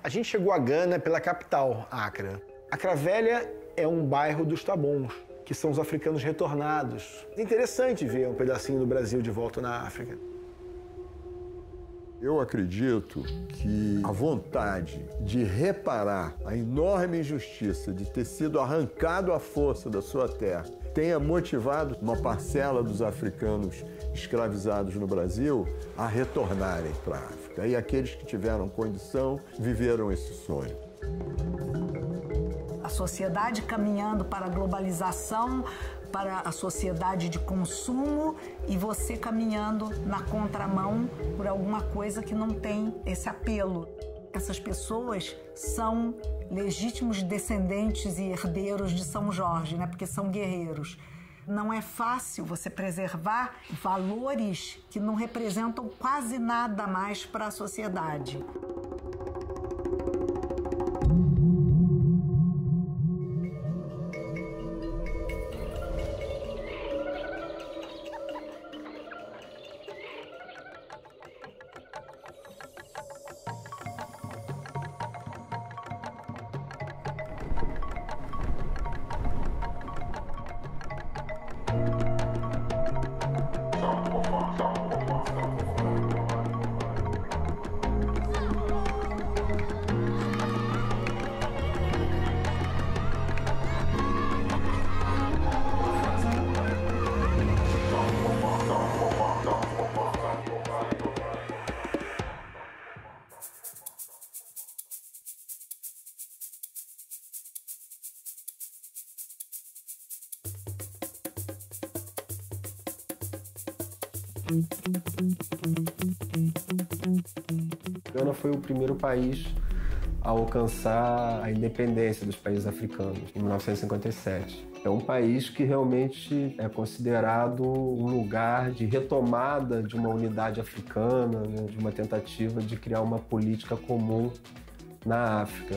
A gente chegou a Gana pela capital, Accra. Accra Velha é um bairro dos Tabons, que são os africanos retornados. É interessante ver um pedacinho do Brasil de volta na África. Eu acredito que a vontade de reparar a enorme injustiça de ter sido arrancado à força da sua terra tenha motivado uma parcela dos africanos escravizados no Brasil a retornarem para a África. E aqueles que tiveram condição viveram esse sonho. A sociedade caminhando para a globalização, para a sociedade de consumo, e você caminhando na contramão por alguma coisa que não tem esse apelo. Essas pessoas são legítimos descendentes e herdeiros de São Jorge, né? Porque são guerreiros. Não é fácil você preservar valores que não representam quase nada mais para a sociedade. Gana foi o primeiro país a alcançar a independência dos países africanos, em 1957. É um país que realmente é considerado um lugar de retomada de uma unidade africana, né, de uma tentativa de criar uma política comum na África.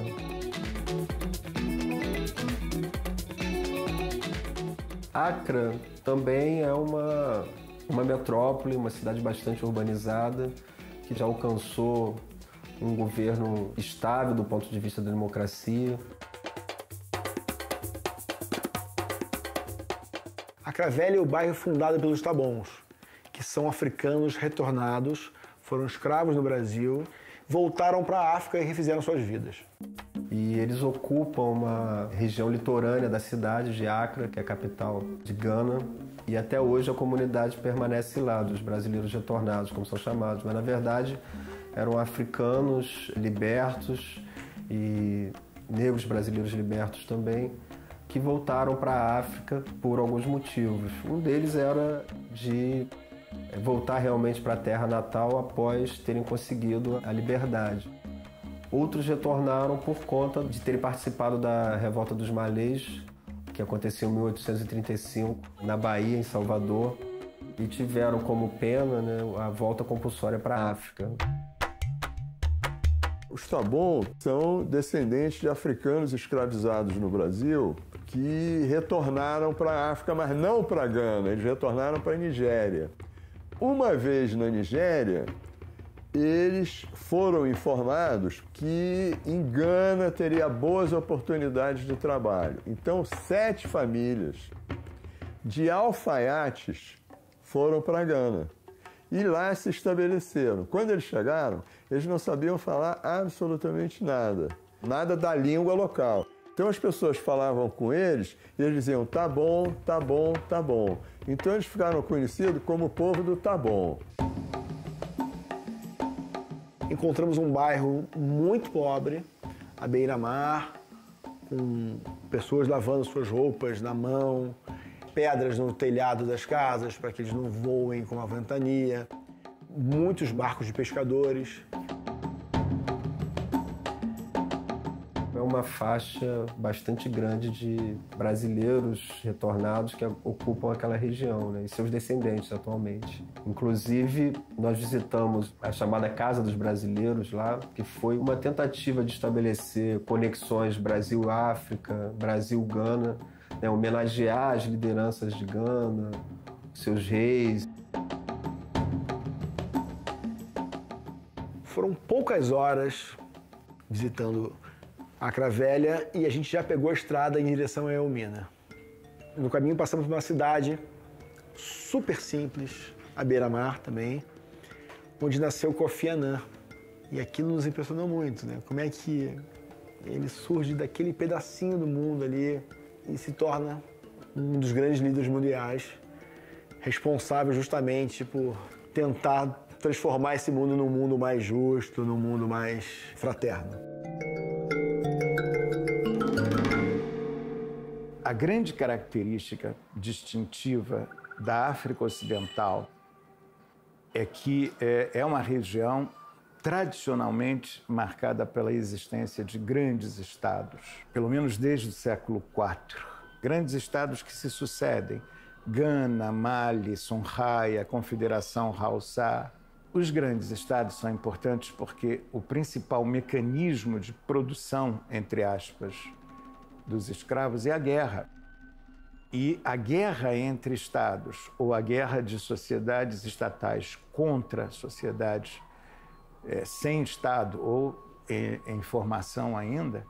Accra também é uma metrópole, uma cidade bastante urbanizada, que já alcançou um governo estável do ponto de vista da democracia. Accra Velha é o bairro fundado pelos Tabons, que são africanos retornados, foram escravos no Brasil, voltaram para a África e refizeram suas vidas. E eles ocupam uma região litorânea da cidade de Accra, que é a capital de Gana, e até hoje a comunidade permanece lá, dos brasileiros retornados, como são chamados, mas na verdade eram africanos libertos e negros brasileiros libertos também, que voltaram para a África por alguns motivos. Um deles era de voltar realmente para a terra natal após terem conseguido a liberdade. Outros retornaram por conta de terem participado da Revolta dos Malês, que aconteceu em 1835, na Bahia, em Salvador, e tiveram como pena, né, a volta compulsória para a África. Os Tabon são descendentes de africanos escravizados no Brasil que retornaram para a África, mas não para Gana, eles retornaram para a Nigéria. Uma vez na Nigéria, eles foram informados que em Gana teria boas oportunidades de trabalho. Então, 7 famílias de alfaiates foram para Gana e lá se estabeleceram. Quando eles chegaram, eles não sabiam falar absolutamente nada, nada da língua local. Então as pessoas falavam com eles e eles diziam tá bom, tá bom, tá bom. Então eles ficaram conhecidos como o povo do tá bom. Encontramos um bairro muito pobre, à beira-mar, com pessoas lavando suas roupas na mão, pedras no telhado das casas para que eles não voem com a ventania, muitos barcos de pescadores. É uma faixa bastante grande de brasileiros retornados que ocupam aquela região, né, e seus descendentes atualmente. Inclusive, nós visitamos a chamada Casa dos Brasileiros lá, que foi uma tentativa de estabelecer conexões Brasil-África, Brasil-Gana, né, homenagear as lideranças de Gana, seus reis. Foram poucas horas visitando Accra Velha e a gente já pegou a estrada em direção a Elmina. No caminho passamos por uma cidade super simples, à beira-mar também, onde nasceu Kofi Annan. E aquilo nos impressionou muito, né? Como é que ele surge daquele pedacinho do mundo ali e se torna um dos grandes líderes mundiais, responsável justamente por tentar transformar esse mundo num mundo mais justo, num mundo mais fraterno. A grande característica distintiva da África Ocidental é que é uma região tradicionalmente marcada pela existência de grandes estados, pelo menos desde o século IV. Grandes estados que se sucedem: Gana, Mali, Songhai, a Confederação Hausa. Os grandes estados são importantes porque o principal mecanismo de produção, entre aspas, dos escravos é a guerra. E a guerra entre estados, ou a guerra de sociedades estatais contra sociedades sem Estado ou em formação ainda,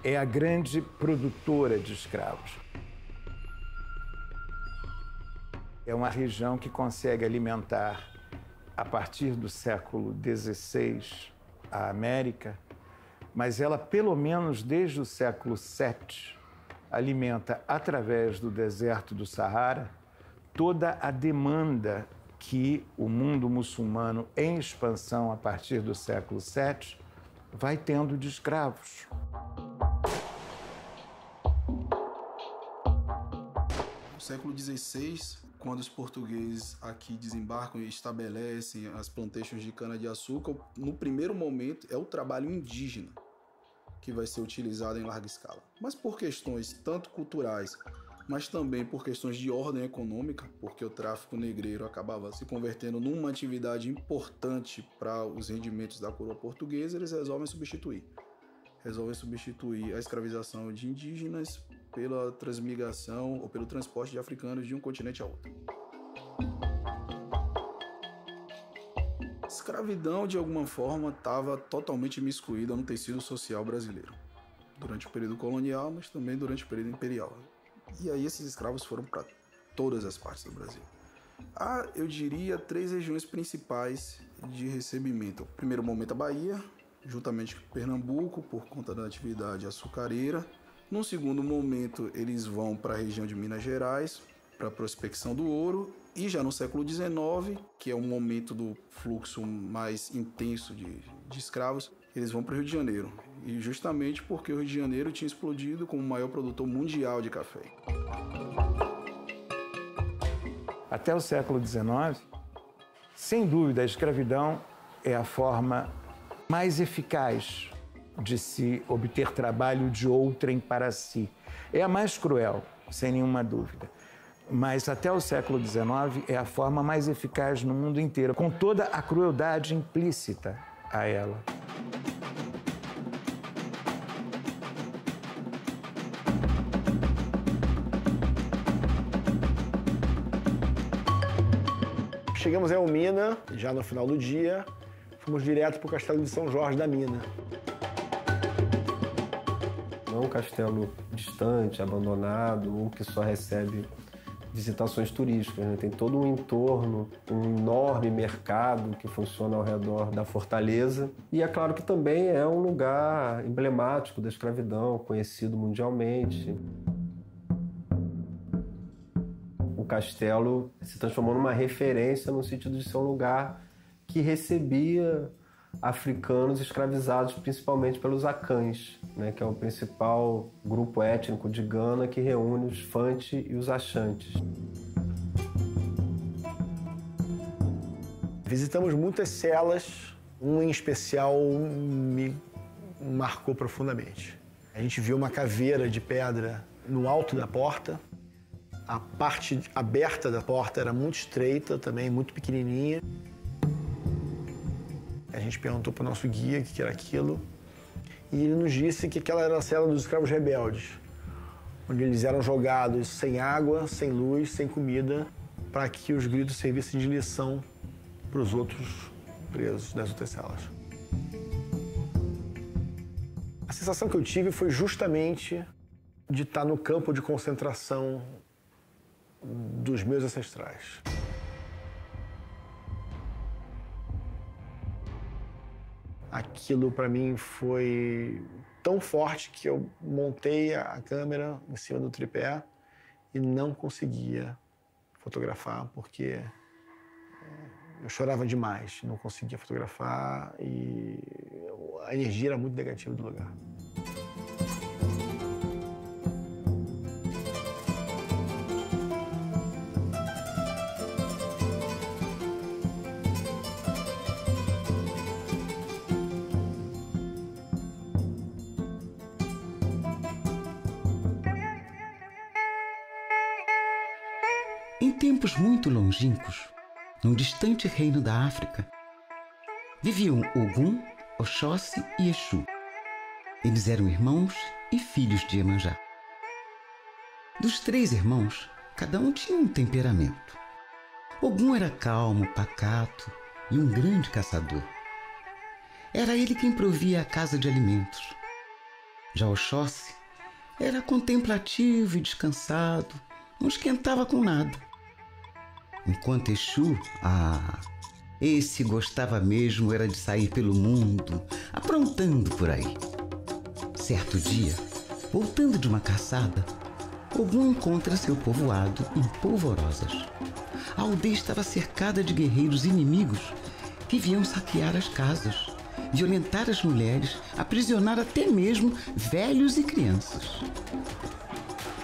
é a grande produtora de escravos. É uma região que consegue alimentar, a partir do século XVI, a América, mas ela, pelo menos desde o século VII, alimenta, através do deserto do Saara, toda a demanda que o mundo muçulmano, em expansão a partir do século VII, vai tendo de escravos. No século XVI, quando os portugueses aqui desembarcam e estabelecem as plantations de cana-de-açúcar, no primeiro momento é o trabalho indígena que vai ser utilizado em larga escala. Mas por questões tanto culturais, mas também por questões de ordem econômica, porque o tráfico negreiro acabava se convertendo numa atividade importante para os rendimentos da coroa portuguesa, eles resolvem substituir a escravização de indígenas pela transmigração ou pelo transporte de africanos de um continente a outro. A escravidão, de alguma forma, estava totalmente imiscuída no tecido social brasileiro, durante o período colonial, mas também durante o período imperial. E aí esses escravos foram para todas as partes do Brasil. Há, eu diria, 3 regiões principais de recebimento. No primeiro momento, a Bahia, juntamente com Pernambuco, por conta da atividade açucareira. No segundo momento, eles vão para a região de Minas Gerais, para a prospecção do ouro. E já no século XIX, que é um momento do fluxo mais intenso de escravos, eles vão para o Rio de Janeiro. E justamente porque o Rio de Janeiro tinha explodido como o maior produtor mundial de café. Até o século XIX, sem dúvida, a escravidão é a forma mais eficaz de se obter trabalho de outrem para si. É a mais cruel, sem nenhuma dúvida. Mas até o século XIX é a forma mais eficaz no mundo inteiro, com toda a crueldade implícita a ela. Chegamos a Elmina, já no final do dia, fomos direto para o Castelo de São Jorge da Mina. Não é um castelo distante, abandonado, ou que só recebe visitações turísticas, né? Tem todo um entorno, um enorme mercado que funciona ao redor da fortaleza. E é claro que também é um lugar emblemático da escravidão, conhecido mundialmente. O castelo se transformou numa referência no sentido de ser um lugar que recebia africanos escravizados principalmente pelos Akans, né, que é o principal grupo étnico de Gana que reúne os Fanti e os Ashantes. Visitamos muitas celas, uma em especial me marcou profundamente. A gente viu uma caveira de pedra no alto da porta. A parte aberta da porta era muito estreita também, muito pequenininha. A gente perguntou para o nosso guia o que era aquilo e ele nos disse que aquela era a cela dos escravos rebeldes, onde eles eram jogados sem água, sem luz, sem comida, para que os gritos servissem de lição para os outros presos das outras celas. A sensação que eu tive foi justamente de estar no campo de concentração dos meus ancestrais. Aquilo para mim foi tão forte que eu montei a câmera em cima do tripé e não conseguia fotografar porque eu chorava demais, não conseguia fotografar e a energia era muito negativa do lugar. Em tempos muito longínquos, num distante reino da África, viviam Ogum, Oxóssi e Exu. Eles eram irmãos e filhos de Iemanjá. Dos 3 irmãos, cada um tinha um temperamento. Ogum era calmo, pacato e um grande caçador. Era ele quem provia a casa de alimentos. Já Oxóssi era contemplativo e descansado, não esquentava com nada. Enquanto Exu, esse gostava mesmo era de sair pelo mundo, aprontando por aí. Certo dia, voltando de uma caçada, Ogum encontra seu povoado em polvorosas. A aldeia estava cercada de guerreiros inimigos que vinham saquear as casas, violentar as mulheres, aprisionar até mesmo velhos e crianças.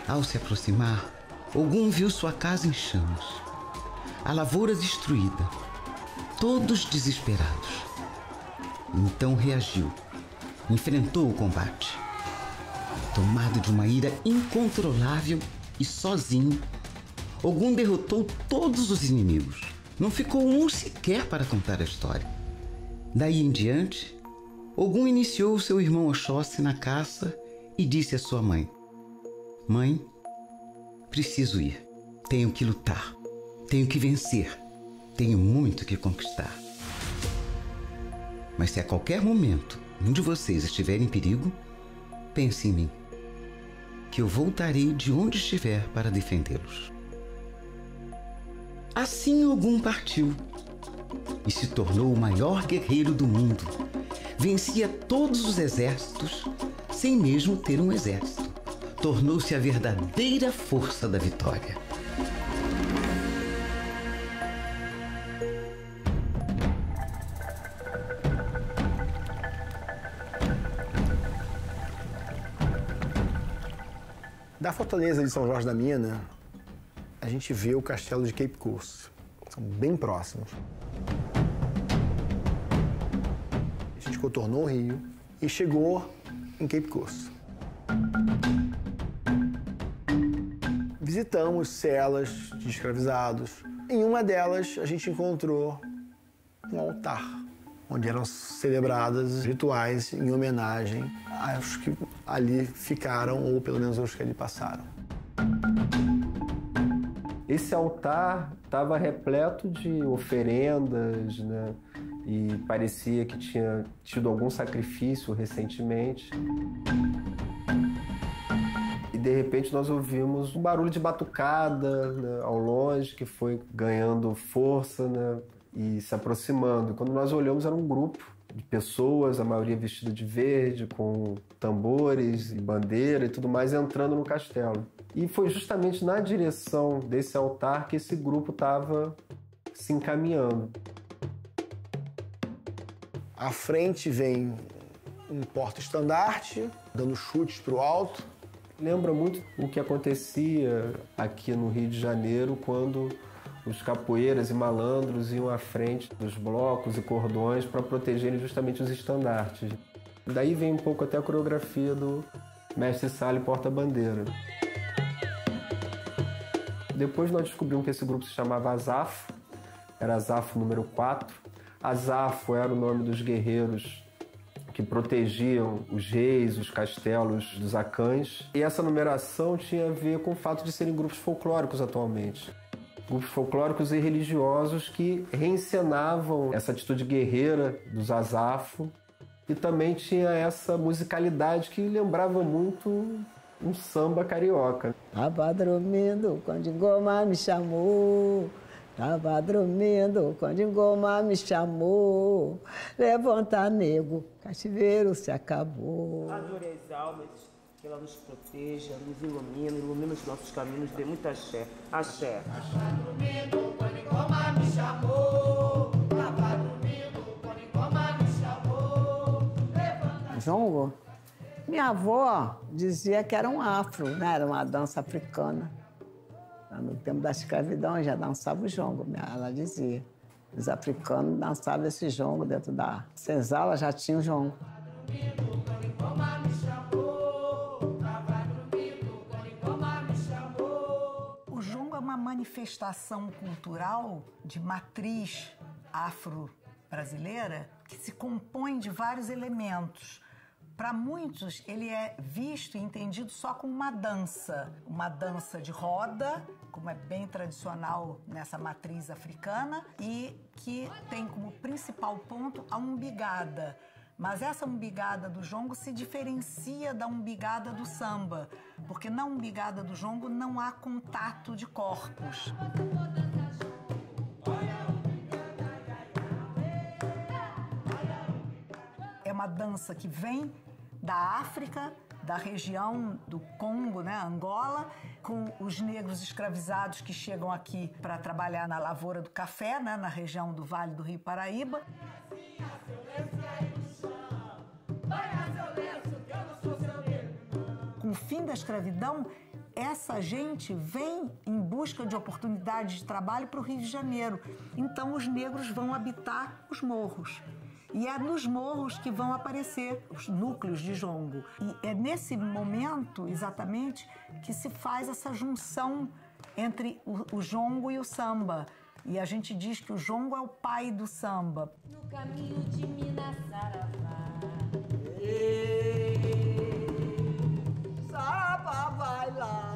Ao se aproximar, Ogum viu sua casa em chamas, a lavoura destruída, todos desesperados. Então reagiu, enfrentou o combate. Tomado de uma ira incontrolável e sozinho, Ogum derrotou todos os inimigos. Não ficou um sequer para contar a história. Daí em diante, Ogum iniciou seu irmão Oxóssi na caça e disse à sua mãe: "Mãe, preciso ir. Tenho que lutar. Tenho que vencer. Tenho muito que conquistar. Mas se a qualquer momento um de vocês estiver em perigo, pense em mim, que eu voltarei de onde estiver para defendê-los." Assim Ogum partiu e se tornou o maior guerreiro do mundo. Vencia todos os exércitos sem mesmo ter um exército. Tornou-se a verdadeira força da vitória. Da fortaleza de São Jorge da Mina, a gente vê o castelo de Cape Coast. São bem próximos. A gente contornou o rio e chegou em Cape Coast. Visitamos celas de escravizados. Em uma delas, a gente encontrou um altar, onde eram celebrados rituais em homenagem aos que ali ficaram, ou pelo menos aos que ali passaram. Esse altar estava repleto de oferendas, né? E parecia que tinha tido algum sacrifício recentemente. E de repente nós ouvimos um barulho de batucada, né, ao longe, que foi ganhando força, né, e se aproximando. E quando nós olhamos, era um grupo de pessoas, a maioria vestida de verde, com tambores e bandeira e tudo mais, entrando no castelo. E foi justamente na direção desse altar que esse grupo estava se encaminhando. À frente vem um porta-estandarte, dando chutes para o alto. Lembra muito o que acontecia aqui no Rio de Janeiro, quando os capoeiras e malandros iam à frente dos blocos e cordões para protegerem justamente os estandartes. Daí vem um pouco até a coreografia do Mestre Sala e Porta-Bandeira. Depois nós descobrimos que esse grupo se chamava Azafo, era Azafo número 4. Azafo era o nome dos guerreiros que protegiam os reis, os castelos dos Acães. E essa numeração tinha a ver com o fato de serem grupos folclóricos atualmente. Grupos folclóricos e religiosos que reencenavam essa atitude guerreira dos Azafo E também tinha essa musicalidade que lembrava muito um samba carioca. Tava dormindo quando Ingomar me chamou. Tava dormindo quando Ingomar me chamou. Levanta, nego, cativeiro se acabou. Adore as almas, que ela nos proteja, nos ilumina os nossos caminhos, dê muita axé. Axé. Tava dormindo quando Ingomar me chamou. Tava dormindo quando Ingomar me chamou. Levanta. Jongo? Minha avó dizia que era um afro, né? Era uma dança africana. No tempo da escravidão já dançava o jongo, ela dizia. Os africanos dançavam esse jongo dentro da senzala, já tinha o jongo. O jongo é uma manifestação cultural de matriz afro-brasileira que se compõe de vários elementos. Para muitos, ele é visto e entendido só como uma dança de roda, como é bem tradicional nessa matriz africana, e que tem como principal ponto a umbigada. Mas essa umbigada do jongo se diferencia da umbigada do samba, porque na umbigada do jongo não há contato de corpos. É uma dança que vem da África, da região do Congo, né, Angola, com os negros escravizados que chegam aqui para trabalhar na lavoura do café, né, na região do Vale do Rio Paraíba. Com o fim da escravidão, essa gente vem em busca de oportunidades de trabalho para o Rio de Janeiro. Então os negros vão habitar os morros. E é nos morros que vão aparecer os núcleos de jongo. E é nesse momento, exatamente, que se faz essa junção entre o jongo e o samba. E a gente diz que o jongo é o pai do samba. No caminho de Minas Saravá, Saravá vai lá.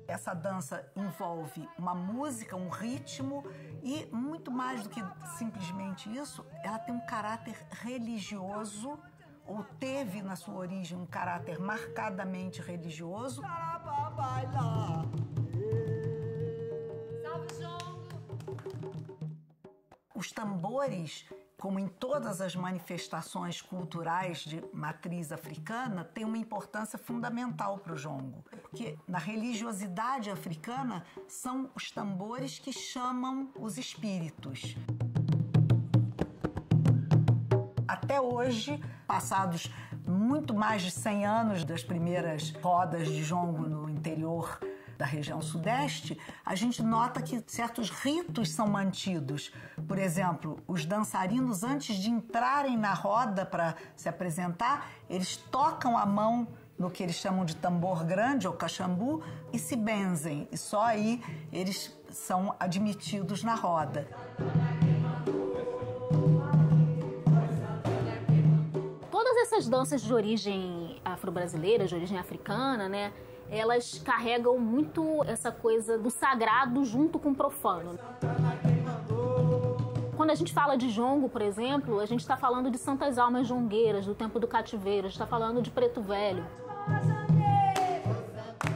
Essa dança envolve uma música, um ritmo e, muito mais do que simplesmente isso, ela tem um caráter religioso, ou teve na sua origem um caráter marcadamente religioso. Salve, jongo! Os tambores, como em todas as manifestações culturais de matriz africana, tem uma importância fundamental para o jongo. Porque na religiosidade africana são os tambores que chamam os espíritos. Até hoje, passados muito mais de 100 anos das primeiras rodas de jongo no interior da região sudeste, a gente nota que certos ritos são mantidos. Por exemplo, os dançarinos, antes de entrarem na roda para se apresentar, eles tocam a mão no que eles chamam de tambor grande ou caxambu e se benzem. E só aí eles são admitidos na roda. Todas essas danças de origem afro-brasileira, de origem africana, né? Elas carregam muito essa coisa do sagrado junto com o profano. Quando a gente fala de jongo, por exemplo, a gente está falando de santas almas jongueiras, do tempo do cativeiro, a gente está falando de preto velho.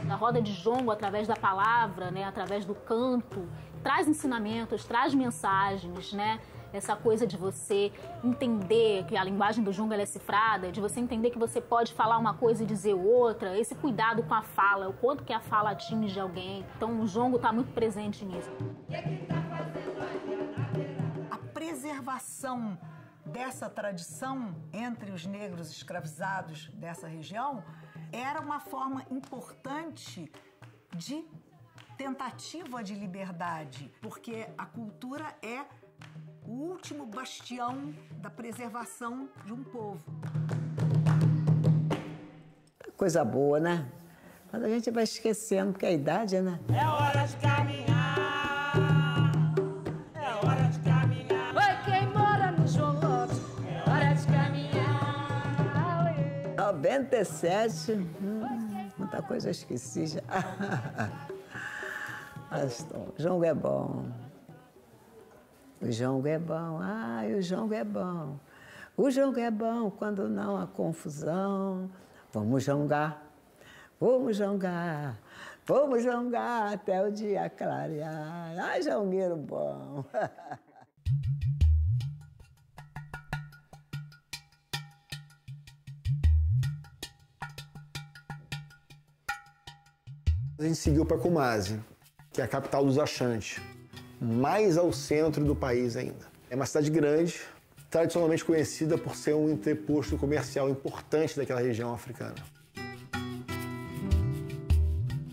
A roda de jongo, através da palavra, né, através do canto, traz ensinamentos, traz mensagens, né? Essa coisa de você entender que a linguagem do jongo ela é cifrada, de você entender que você pode falar uma coisa e dizer outra, esse cuidado com a fala, o quanto que a fala atinge alguém. Então o jongo está muito presente nisso. A preservação dessa tradição entre os negros escravizados dessa região era uma forma importante de tentativa de liberdade, porque a cultura é o último bastião da preservação de um povo. Coisa boa, né? Mas a gente vai esquecendo, porque a idade, né? É hora de caminhar, é hora de caminhar. Oi, quem mora no João Lopes, é hora de caminhar. 97, muita coisa eu esqueci já. Mas o jongo é bom. O jongo é bom, o jongo é bom. O jongo é bom quando não há confusão. Vamos jongar, vamos jongar, vamos jongar até o dia clarear. Ai, jongueiro bom. A gente seguiu para Kumasi, que é a capital dos Ashanti, mais ao centro do país ainda. É uma cidade grande, tradicionalmente conhecida por ser um entreposto comercial importante daquela região africana.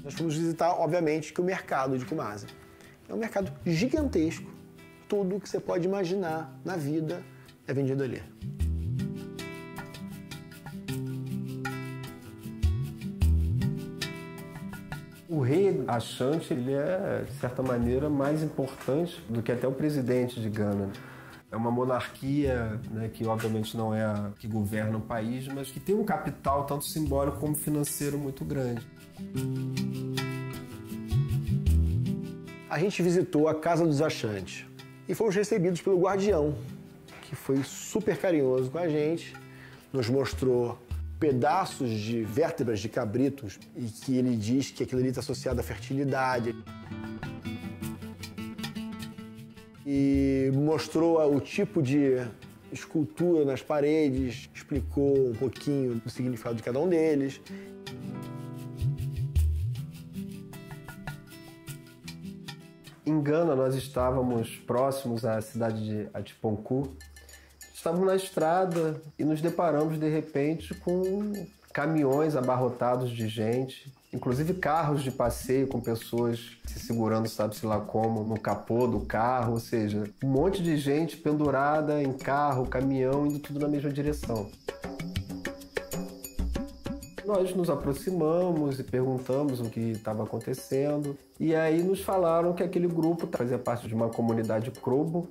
Nós fomos visitar, obviamente, que o mercado de Kumasi. É um mercado gigantesco. Tudo que você pode imaginar na vida é vendido ali. O rei Ashanti, ele é, de certa maneira, mais importante do que até o presidente de Gana. É uma monarquia, né, que obviamente não é a que governa o país, mas que tem um capital tanto simbólico como financeiro muito grande. A gente visitou a Casa dos Ashanti e fomos recebidos pelo guardião, que foi super carinhoso com a gente, nos mostrou pedaços de vértebras de cabritos e que ele diz que aquilo ali está associado à fertilidade. E mostrou o tipo de escultura nas paredes, explicou um pouquinho do significado de cada um deles. Em Gana, nós estávamos próximos à cidade de Atiponku. Estávamos na estrada e nos deparamos, de repente, com caminhões abarrotados de gente, inclusive carros de passeio com pessoas se segurando, sabe-se lá como, no capô do carro, ou seja, um monte de gente pendurada em carro, caminhão, indo tudo na mesma direção. Nós nos aproximamos e perguntamos o que estava acontecendo, e aí nos falaram que aquele grupo fazia parte de uma comunidade Krobo,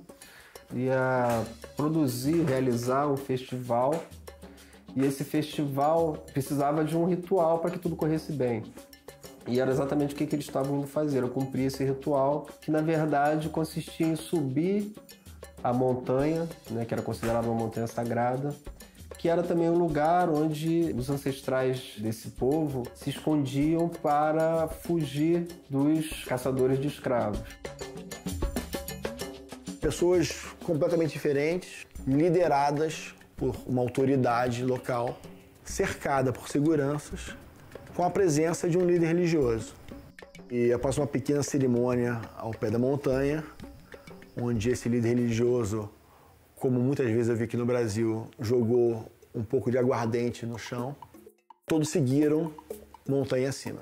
ia produzir, realizar um festival, e esse festival precisava de um ritual para que tudo corresse bem. E era exatamente o que eles estavam indo fazer, eu cumprir esse ritual, que na verdade consistia em subir a montanha, né, que era considerada uma montanha sagrada, que era também um lugar onde os ancestrais desse povo se escondiam para fugir dos caçadores de escravos. Pessoas completamente diferentes, lideradas por uma autoridade local, cercada por seguranças, com a presença de um líder religioso. E após uma pequena cerimônia ao pé da montanha, onde esse líder religioso, como muitas vezes eu vi aqui no Brasil, jogou um pouco de aguardente no chão, todos seguiram montanha acima.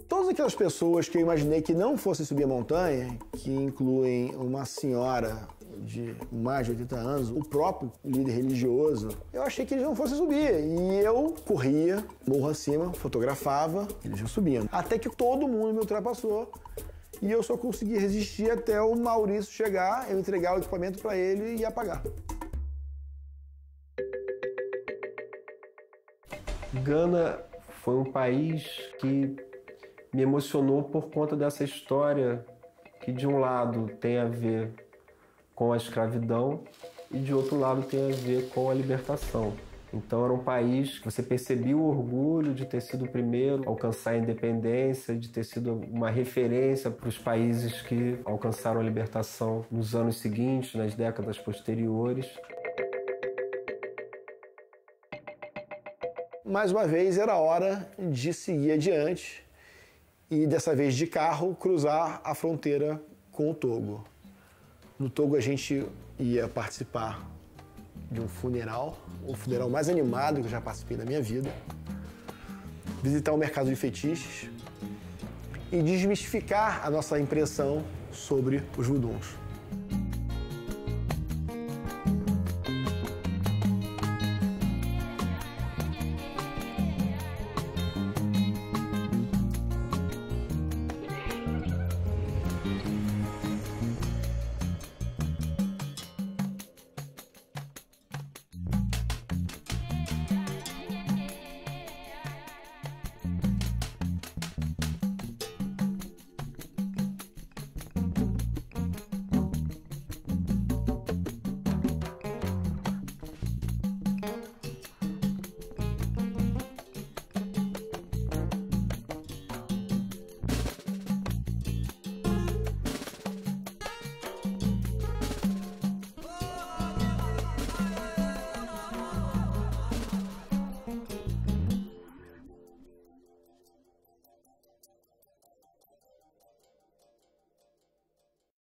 Todas aquelas pessoas que eu imaginei que não fossem subir a montanha, que incluem uma senhora de mais de 80 anos, o próprio líder religioso, eu achei que eles não fossem subir. E eu corria, morro acima, fotografava, eles iam subindo. Até que todo mundo me ultrapassou e eu só consegui resistir até o Maurício chegar, eu entregar o equipamento para ele e apagar. Gana foi um país que me emocionou por conta dessa história que de um lado tem a ver com a escravidão e de outro lado tem a ver com a libertação. Então era um país que você percebia o orgulho de ter sido o primeiro a alcançar a independência, de ter sido uma referência para os países que alcançaram a libertação nos anos seguintes, nas décadas posteriores. Mais uma vez era hora de seguir adiante e dessa vez de carro cruzar a fronteira com o Togo. No Togo a gente ia participar de um funeral, o funeral mais animado que eu já participei da minha vida, visitar o mercado de fetiches e desmistificar a nossa impressão sobre os vuduns.